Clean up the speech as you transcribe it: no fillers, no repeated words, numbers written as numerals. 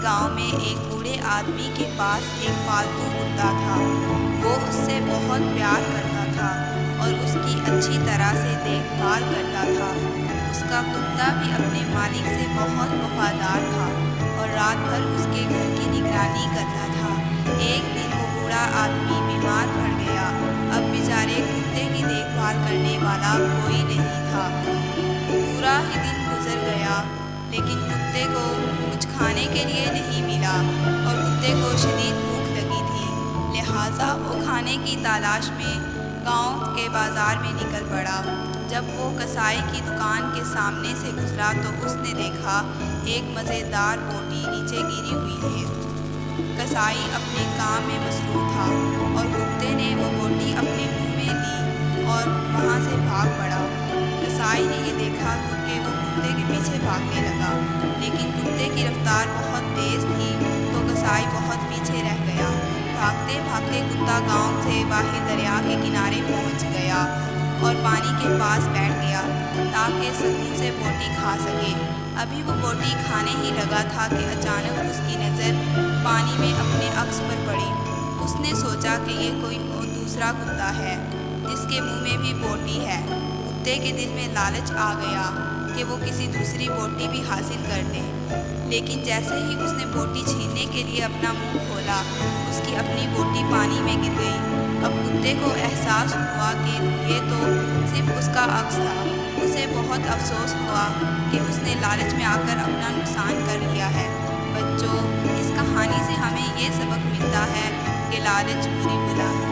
गांव में एक बूढ़े आदमी के पास एक पालतू कुत्ता था। वो उससे बहुत प्यार करता था और उसकी अच्छी तरह से देखभाल करता था। उसका कुत्ता भी अपने मालिक से बहुत वफादार था और रात भर उसके घर की निगरानी करता था। एक दिन वो बूढ़ा आदमी बीमार पड़ गया। अब बेचारे कुत्ते की देखभाल करने वाला कोई नहीं था। पूरा ही दिन गुजर गया, लेकिन कुत्ते को कुछ खाने के लिए नहीं मिला और कुत्ते को शदीद भूख लगी थी। लिहाजा वो खाने की तलाश में गांव के बाज़ार में निकल पड़ा। जब वो कसाई की दुकान के सामने से गुजरा तो उसने देखा एक मज़ेदार बोटी नीचे गिरी हुई है। कसाई अपने काम में मसरूफ़ था और कुत्ते ने वो बोटी अपने मुंह में ली और वहाँ से भाग पड़ा। कसाई ने ये देखा कि वो कुत्ते के पीछे भागने लगा, लेकिन कुत्ते की रफ्तार बहुत तेज़ थी तो कसाई बहुत पीछे रह गया। भागते भागते कुत्ता गांव से बाहर दरिया के किनारे पहुंच गया और पानी के पास बैठ गया ताकि सुकून से बोटी खा सके। अभी वो बोटी खाने ही लगा था कि अचानक उसकी नज़र पानी में अपने अक्स पर पड़ी। उसने सोचा कि ये कोई दूसरा कुत्ता है जिसके मुंह में भी बोटी है। कुत्ते के दिल में लालच आ गया कि वो किसी दूसरी बोटी भी हासिल कर ले, लेकिन जैसे ही उसने बोटी छीनने के लिए अपना मुंह खोला, उसकी अपनी बोटी पानी में गिर गई। अब कुत्ते को एहसास हुआ कि ये तो सिर्फ उसका अक्स था। उसे बहुत अफसोस हुआ कि उसने लालच में आकर अपना नुकसान कर लिया है। बच्चों, इस कहानी से हमें ये सबक मिलता है कि लालच बुरी बला है।